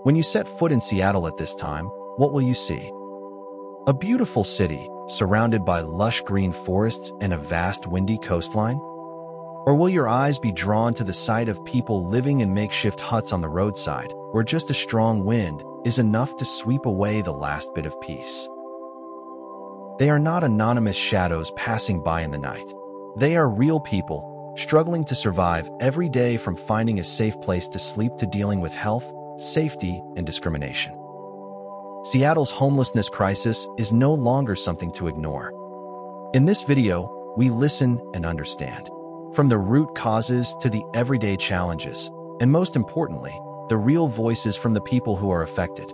When you set foot in Seattle at this time, what will you see? A beautiful city, surrounded by lush green forests and a vast windy coastline? Or will your eyes be drawn to the sight of people living in makeshift huts on the roadside, where just a strong wind is enough to sweep away the last bit of peace? They are not anonymous shadows passing by in the night. They are real people, struggling to survive every day, from finding a safe place to sleep to dealing with health, safety, and discrimination. Seattle's homelessness crisis is no longer something to ignore. In this video, we listen and understand, from the root causes to the everyday challenges, and most importantly, the real voices from the people who are affected.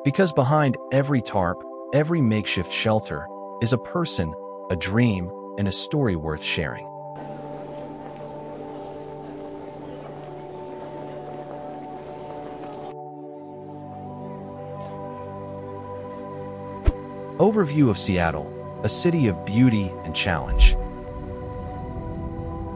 Because behind every tarp, every makeshift shelter, is a person, a dream, and a story worth sharing. Overview of Seattle, a city of beauty and challenge.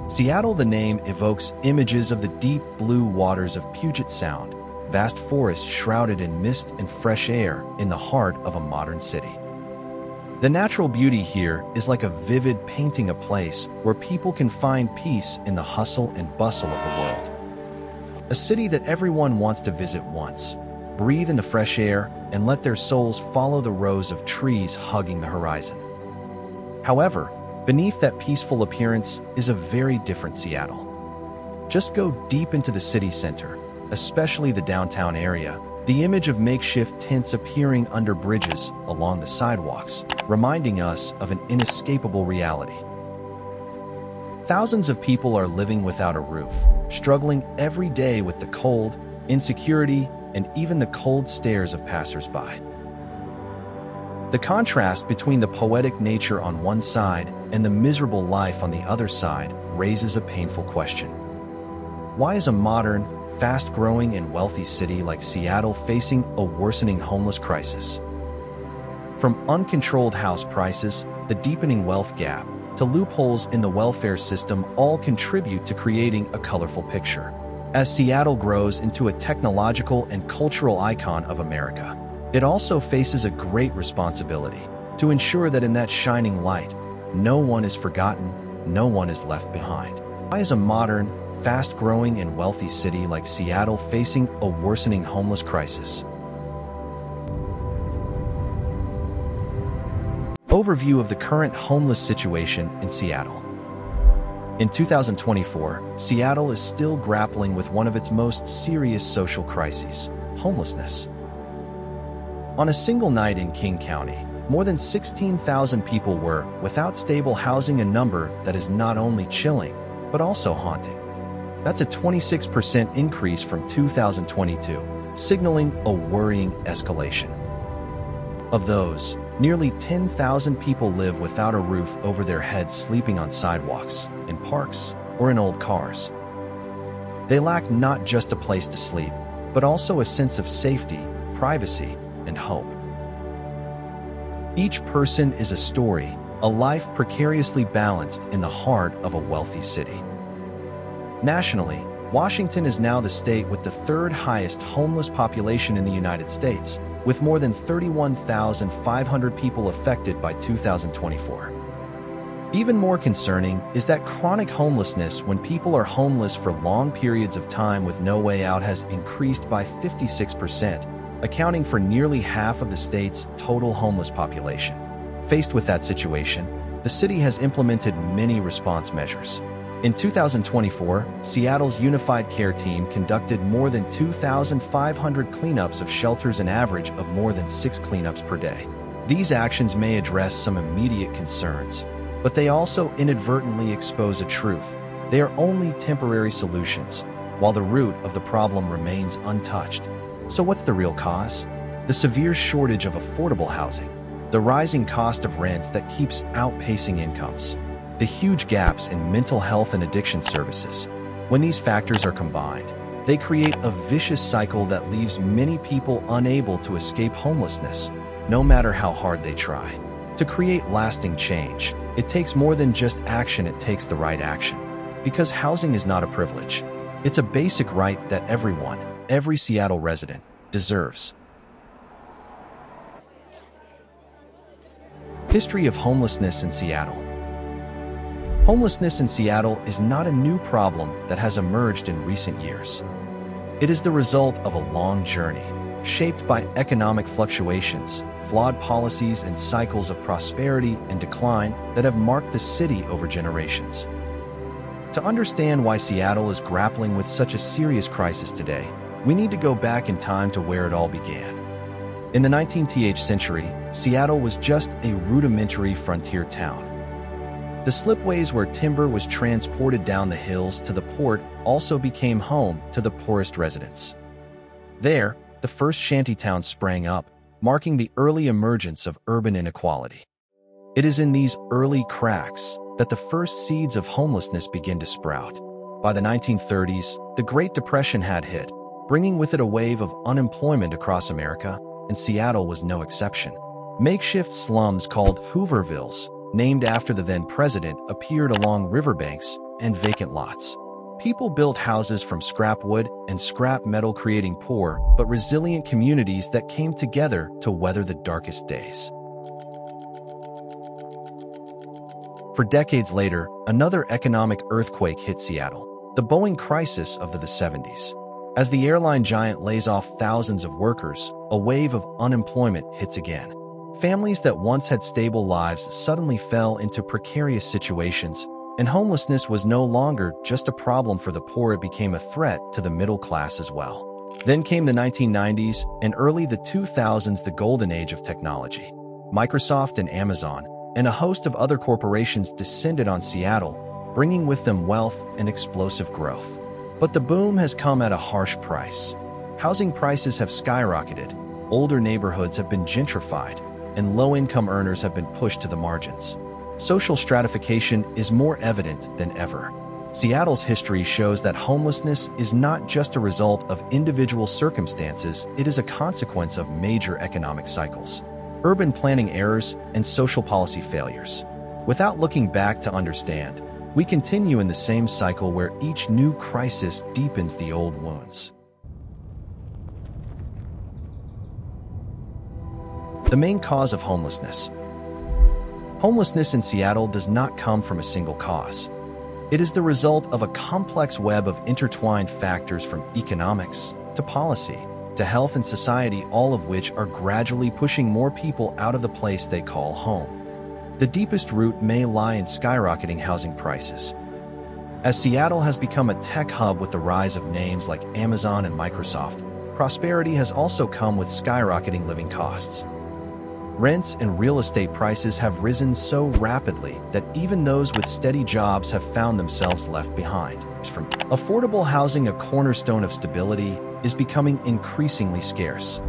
Seattle, the name evokes images of the deep blue waters of Puget Sound, vast forests shrouded in mist and fresh air in the heart of a modern city. The natural beauty here is like a vivid painting, a place where people can find peace in the hustle and bustle of the world. A city that everyone wants to visit once, breathe in the fresh air, and let their souls follow the rows of trees hugging the horizon. However, beneath that peaceful appearance is a very different Seattle. Just go deep into the city center, especially the downtown area. The image of makeshift tents appearing under bridges along the sidewalks, reminding us of an inescapable reality. Thousands of people are living without a roof, struggling every day with the cold, insecurity, and even the cold stares of passersby. The contrast between the poetic nature on one side and the miserable life on the other side raises a painful question. Why is a modern, fast-growing and wealthy city like Seattle facing a worsening homeless crisis? From uncontrolled house prices, the deepening wealth gap, to loopholes in the welfare system, all contribute to creating a colorful picture. As Seattle grows into a technological and cultural icon of America, it also faces a great responsibility to ensure that in that shining light, no one is forgotten, no one is left behind. Why is a modern, fast-growing and wealthy city like Seattle facing a worsening homeless crisis? Overview of the current homeless situation in Seattle. In 2024, Seattle is still grappling with one of its most serious social crises: homelessness. On a single night in King County, more than 16,000 people were without stable housing, a number that is not only chilling, but also haunting. That's a 26% increase from 2022, signaling a worrying escalation. Of those, nearly 10,000 people live without a roof over their heads, sleeping on sidewalks, in parks, or in old cars. They lack not just a place to sleep, but also a sense of safety, privacy, and hope. Each person is a story, a life precariously balanced in the heart of a wealthy city. Nationally, Washington is now the state with the third highest homeless population in the United States, with more than 31,500 people affected by 2024. Even more concerning is that chronic homelessness, when people are homeless for long periods of time with no way out, has increased by 56%, accounting for nearly half of the state's total homeless population. Faced with that situation, the city has implemented many response measures. In 2024, Seattle's Unified Care Team conducted more than 2,500 cleanups of shelters, an average of more than 6 cleanups per day. These actions may address some immediate concerns, but they also inadvertently expose a truth: they are only temporary solutions, while the root of the problem remains untouched. So what's the real cause? The severe shortage of affordable housing, the rising cost of rents that keeps outpacing incomes, the huge gaps in mental health and addiction services. When these factors are combined, they create a vicious cycle that leaves many people unable to escape homelessness, no matter how hard they try. To create lasting change, it takes more than just action, it takes the right action. Because housing is not a privilege. It's a basic right that everyone, every Seattle resident deserves. History of homelessness in Seattle. Homelessness in Seattle is not a new problem that has emerged in recent years. It is the result of a long journey, shaped by economic fluctuations, flawed policies, and cycles of prosperity and decline that have marked the city over generations. To understand why Seattle is grappling with such a serious crisis today, we need to go back in time to where it all began. In the 19th century, Seattle was just a rudimentary frontier town. The slipways where timber was transported down the hills to the port also became home to the poorest residents. There, the first shantytowns sprang up, marking the early emergence of urban inequality. It is in these early cracks that the first seeds of homelessness begin to sprout. By the 1930s, the Great Depression had hit, bringing with it a wave of unemployment across America, and Seattle was no exception. Makeshift slums called Hoovervilles, named after the then president, appeared along riverbanks and vacant lots. People built houses from scrap wood and scrap metal, creating poor but resilient communities that came together to weather the darkest days. For decades later, another economic earthquake hit Seattle, the Boeing crisis of the 70s. As the airline giant lays off thousands of workers, a wave of unemployment hits again. Families that once had stable lives suddenly fell into precarious situations, and homelessness was no longer just a problem for the poor, it became a threat to the middle class as well. Then came the 1990s and early the 2000s, the golden age of technology. Microsoft and Amazon, and a host of other corporations descended on Seattle, bringing with them wealth and explosive growth. But the boom has come at a harsh price. Housing prices have skyrocketed, older neighborhoods have been gentrified, and low-income earners have been pushed to the margins. Social stratification is more evident than ever. Seattle's history shows that homelessness is not just a result of individual circumstances, it is a consequence of major economic cycles, urban planning errors, and social policy failures. Without looking back to understand, we continue in the same cycle where each new crisis deepens the old wounds. The main cause of homelessness. Homelessness in Seattle does not come from a single cause. It is the result of a complex web of intertwined factors, from economics to policy to health and society, all of which are gradually pushing more people out of the place they call home. The deepest root may lie in skyrocketing housing prices. As Seattle has become a tech hub with the rise of names like Amazon and Microsoft, prosperity has also come with skyrocketing living costs. Rents and real estate prices have risen so rapidly that even those with steady jobs have found themselves left behind. From affordable housing, a cornerstone of stability, is becoming increasingly scarce.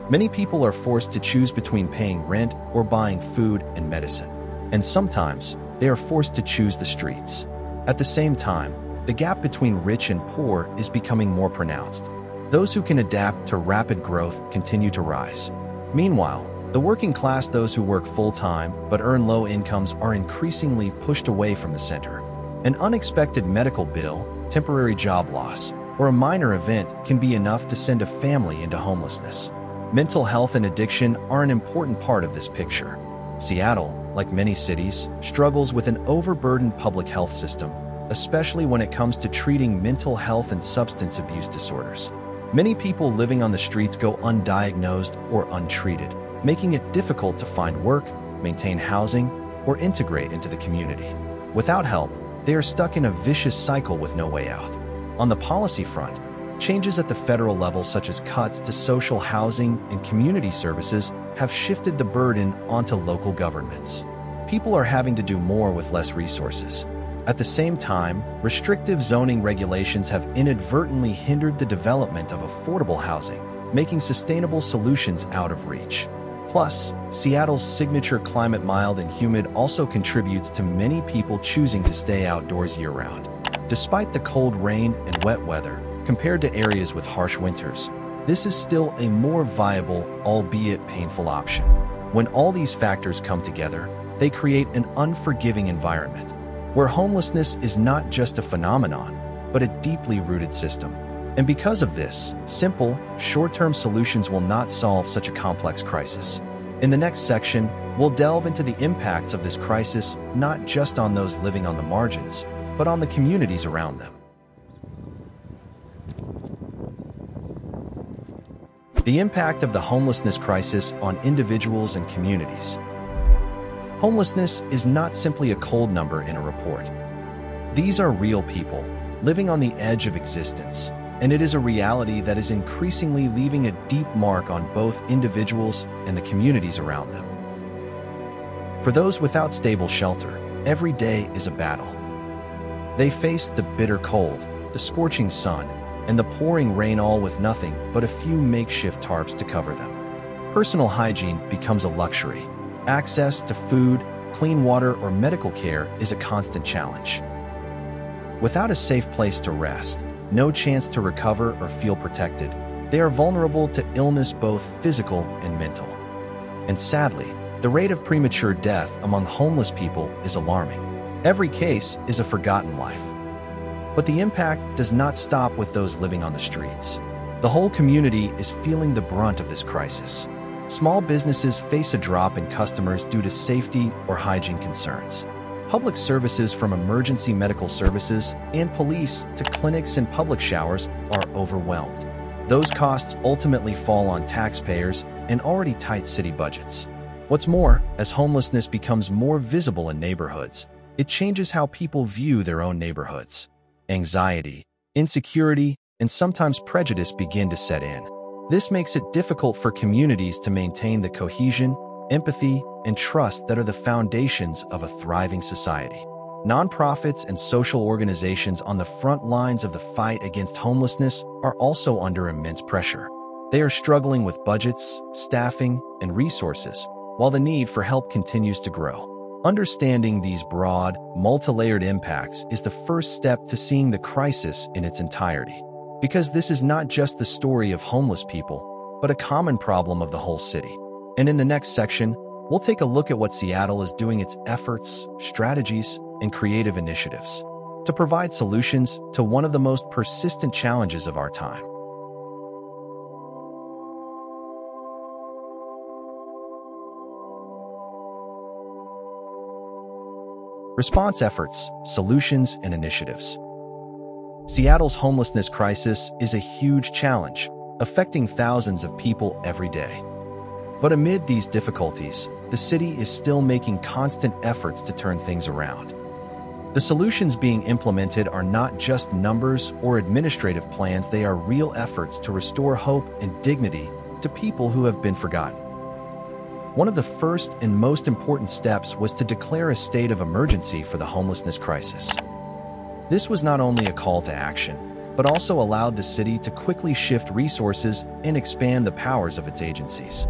Many people are forced to choose between paying rent or buying food and medicine, and sometimes they are forced to choose the streets. At the same time, the gap between rich and poor is becoming more pronounced. Those who can adapt to rapid growth continue to rise. Meanwhile, the working class, those who work full-time but earn low incomes, are increasingly pushed away from the center. An unexpected medical bill, temporary job loss, or a minor event can be enough to send a family into homelessness. Mental health and addiction are an important part of this picture. Seattle, like many cities, struggles with an overburdened public health system, especially when it comes to treating mental health and substance abuse disorders. Many people living on the streets go undiagnosed or untreated, making it difficult to find work, maintain housing, or integrate into the community. Without help, they are stuck in a vicious cycle with no way out. On the policy front, changes at the federal level, such as cuts to social housing and community services, have shifted the burden onto local governments. People are having to do more with less resources. At the same time, restrictive zoning regulations have inadvertently hindered the development of affordable housing, making sustainable solutions out of reach. Plus, Seattle's signature climate, mild and humid, also contributes to many people choosing to stay outdoors year-round. Despite the cold rain and wet weather, compared to areas with harsh winters, this is still a more viable, albeit painful option. When all these factors come together, they create an unforgiving environment, where homelessness is not just a phenomenon, but a deeply rooted system. And because of this, simple, short-term solutions will not solve such a complex crisis. In the next section, we'll delve into the impacts of this crisis not just on those living on the margins, but on the communities around them. The impact of the homelessness crisis on individuals and communities. Homelessness is not simply a cold number in a report. These are real people, living on the edge of existence, and it is a reality that is increasingly leaving a deep mark on both individuals and the communities around them. For those without stable shelter, every day is a battle. They face the bitter cold, the scorching sun, and the pouring rain, all with nothing but a few makeshift tarps to cover them. Personal hygiene becomes a luxury. Access to food, clean water, or medical care is a constant challenge. Without a safe place to rest, no chance to recover or feel protected, they are vulnerable to illness, both physical and mental. And sadly, the rate of premature death among homeless people is alarming. Every case is a forgotten life. But the impact does not stop with those living on the streets. The whole community is feeling the brunt of this crisis. Small businesses face a drop in customers due to safety or hygiene concerns. Public services, from emergency medical services and police to clinics and public showers, are overwhelmed. Those costs ultimately fall on taxpayers and already tight city budgets. What's more, as homelessness becomes more visible in neighborhoods, it changes how people view their own neighborhoods. Anxiety, insecurity, and sometimes prejudice begin to set in. This makes it difficult for communities to maintain the cohesion, empathy, and trust that are the foundations of a thriving society. Nonprofits and social organizations on the front lines of the fight against homelessness are also under immense pressure. They are struggling with budgets, staffing, and resources, while the need for help continues to grow. Understanding these broad, multi-layered impacts is the first step to seeing the crisis in its entirety. Because this is not just the story of homeless people, but a common problem of the whole city. And in the next section, we'll take a look at what Seattle is doing, its efforts, strategies, and creative initiatives to provide solutions to one of the most persistent challenges of our time. Response efforts, solutions, and initiatives. Seattle's homelessness crisis is a huge challenge, affecting thousands of people every day. But amid these difficulties, the city is still making constant efforts to turn things around. The solutions being implemented are not just numbers or administrative plans, they are real efforts to restore hope and dignity to people who have been forgotten. One of the first and most important steps was to declare a state of emergency for the homelessness crisis. This was not only a call to action, but also allowed the city to quickly shift resources and expand the powers of its agencies.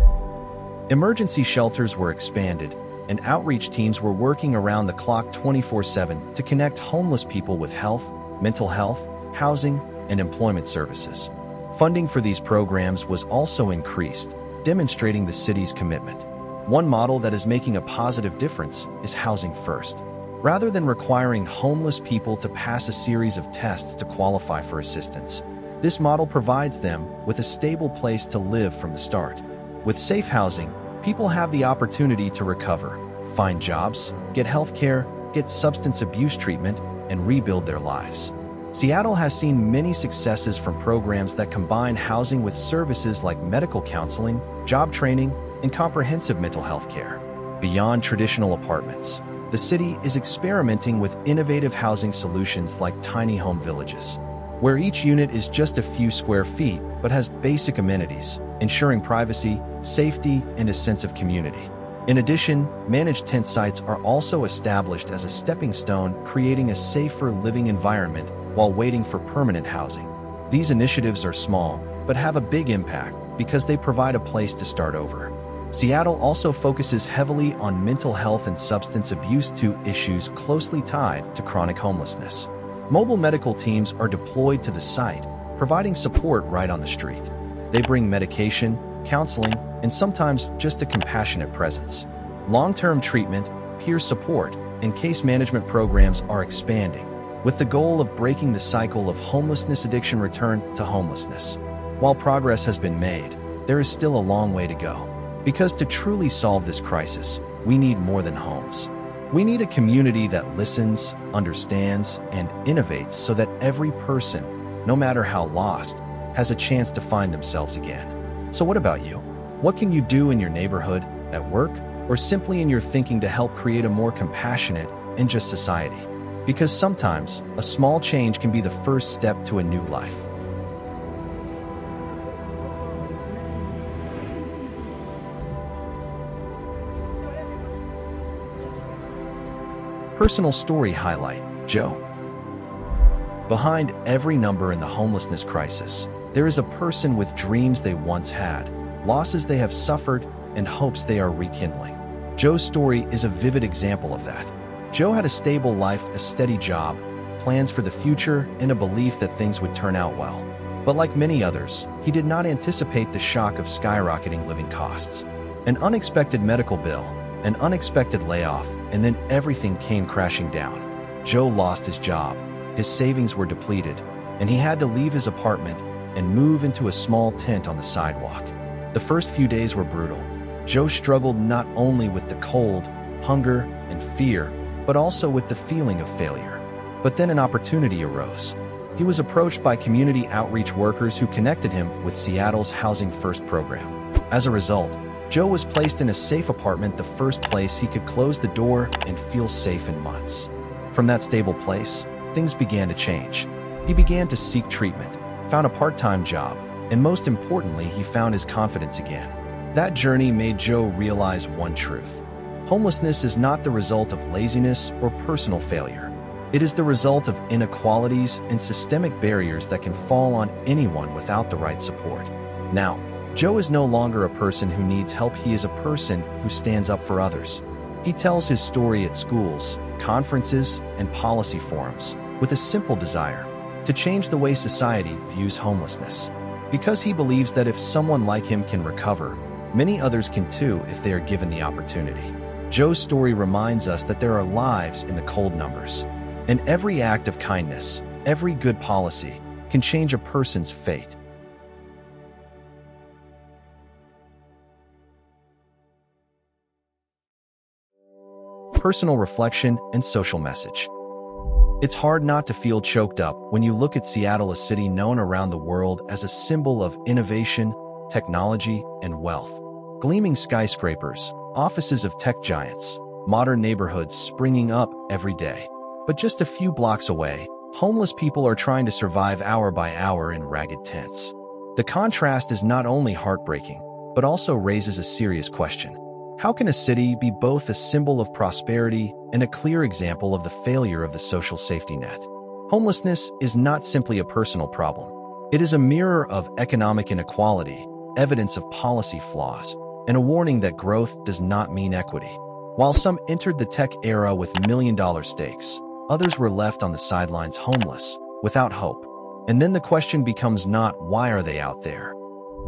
Emergency shelters were expanded, and outreach teams were working around the clock 24/7 to connect homeless people with health, mental health, housing, and employment services. Funding for these programs was also increased, demonstrating the city's commitment. One model that is making a positive difference is Housing First. Rather than requiring homeless people to pass a series of tests to qualify for assistance, this model provides them with a stable place to live from the start. With safe housing, people have the opportunity to recover, find jobs, get health care, get substance abuse treatment, and rebuild their lives. Seattle has seen many successes from programs that combine housing with services like medical counseling, job training, and comprehensive mental health care. Beyond traditional apartments, the city is experimenting with innovative housing solutions like tiny home villages, where each unit is just a few square feet but has basic amenities, ensuring privacy, safety, and a sense of community. In addition, managed tent sites are also established as a stepping stone, creating a safer living environment while waiting for permanent housing. These initiatives are small, but have a big impact because they provide a place to start over. Seattle also focuses heavily on mental health and substance abuse, two issues closely tied to chronic homelessness. Mobile medical teams are deployed to the site, providing support right on the street. They bring medication, counseling, and sometimes just a compassionate presence. Long-term treatment, peer support, and case management programs are expanding, with the goal of breaking the cycle of homelessness addiction return to homelessness. While progress has been made, there is still a long way to go. Because to truly solve this crisis, we need more than homes. We need a community that listens, understands, and innovates so that every person, no matter how lost, has a chance to find themselves again. So what about you? What can you do in your neighborhood, at work, or simply in your thinking to help create a more compassionate and just society? Because sometimes, a small change can be the first step to a new life. Personal story highlight, Joe. Behind every number in the homelessness crisis, there is a person with dreams they once had, losses they have suffered, and hopes they are rekindling. Joe's story is a vivid example of that. Joe had a stable life, a steady job, plans for the future, and a belief that things would turn out well. But like many others, he did not anticipate the shock of skyrocketing living costs. An unexpected medical bill, an unexpected layoff, and then everything came crashing down. Joe lost his job, his savings were depleted, and he had to leave his apartment and move into a small tent on the sidewalk. The first few days were brutal. Joe struggled not only with the cold, hunger, and fear, but also with the feeling of failure. But then an opportunity arose. He was approached by community outreach workers who connected him with Seattle's Housing First program. As a result, Joe was placed in a safe apartment, the first place he could close the door and feel safe in months. From that stable place, things began to change. He began to seek treatment, found a part-time job, and most importantly, he found his confidence again. That journey made Joe realize one truth. Homelessness is not the result of laziness or personal failure. It is the result of inequalities and systemic barriers that can fall on anyone without the right support. Now, Joe is no longer a person who needs help. He is a person who stands up for others. He tells his story at schools, conferences, and policy forums with a simple desire to change the way society views homelessness. Because he believes that if someone like him can recover, many others can too if they are given the opportunity. Joe's story reminds us that there are lives in the cold numbers, and every act of kindness, every good policy, can change a person's fate. Personal reflection and social message. It's hard not to feel choked up when you look at Seattle, a city known around the world as a symbol of innovation, technology, and wealth. Gleaming skyscrapers, offices of tech giants, modern neighborhoods springing up every day. But just a few blocks away, homeless people are trying to survive hour by hour in ragged tents. The contrast is not only heartbreaking, but also raises a serious question. How can a city be both a symbol of prosperity and a clear example of the failure of the social safety net? Homelessness is not simply a personal problem. It is a mirror of economic inequality, evidence of policy flaws, and a warning that growth does not mean equity. While some entered the tech era with million-dollar stakes, others were left on the sidelines homeless, without hope. And then the question becomes not why are they out there,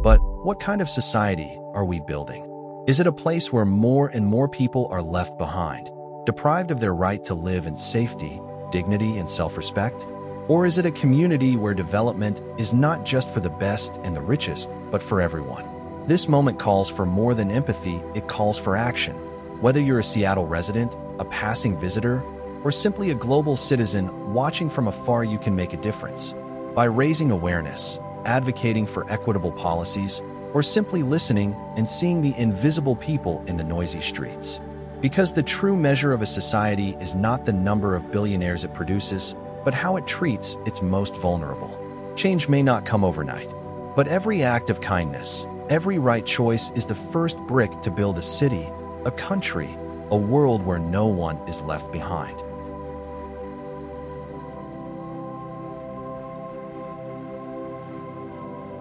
but what kind of society are we building? Is it a place where more and more people are left behind, deprived of their right to live in safety, dignity, and self-respect? Or is it a community where development is not just for the best and the richest, but for everyone? This moment calls for more than empathy, it calls for action. Whether you're a Seattle resident, a passing visitor, or simply a global citizen watching from afar, you can make a difference. By raising awareness, advocating for equitable policies, or simply listening and seeing the invisible people in the noisy streets. Because the true measure of a society is not the number of billionaires it produces, but how it treats its most vulnerable. Change may not come overnight, but every act of kindness, every right choice is the first brick to build a city, a country, a world where no one is left behind.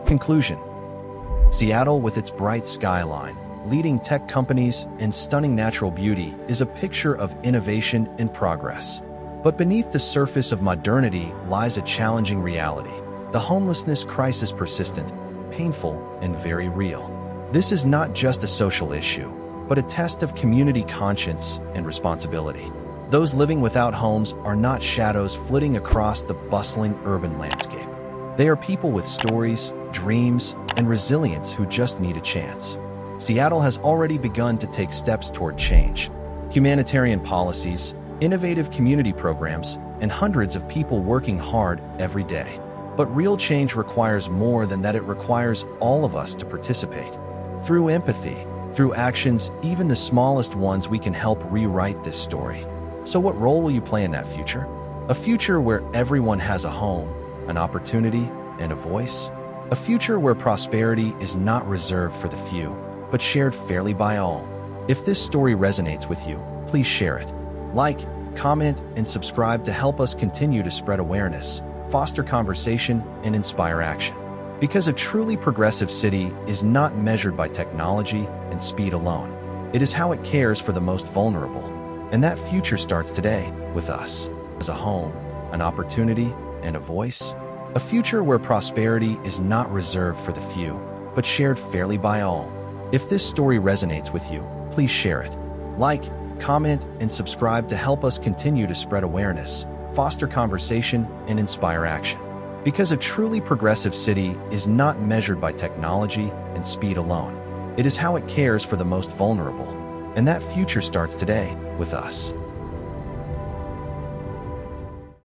Conclusion. Seattle, with its bright skyline, leading tech companies, and stunning natural beauty, is a picture of innovation and progress. But beneath the surface of modernity lies a challenging reality. The homelessness crisis persistent, painful, and very real. This is not just a social issue, but a test of community conscience and responsibility. Those living without homes are not shadows flitting across the bustling urban landscape. They are people with stories, dreams, and resilience who just need a chance. Seattle has already begun to take steps toward change. Humanitarian policies, innovative community programs, and hundreds of people working hard every day. But real change requires more than that. It requires all of us to participate. Through empathy, through actions, even the smallest ones, we can help rewrite this story. So what role will you play in that future? A future where everyone has a home, an opportunity, and a voice? A future where prosperity is not reserved for the few, but shared fairly by all. If this story resonates with you, please share it. Like, comment, and subscribe to help us continue to spread awareness, foster conversation, and inspire action. Because a truly progressive city is not measured by technology and speed alone. It is how it cares for the most vulnerable. And that future starts today with us. As a home, an opportunity, and a voice. A future where prosperity is not reserved for the few, but shared fairly by all. If this story resonates with you, please share it. Like, comment, and subscribe to help us continue to spread awareness, foster conversation, and inspire action. Because a truly progressive city is not measured by technology and speed alone. It is how it cares for the most vulnerable. And that future starts today with us.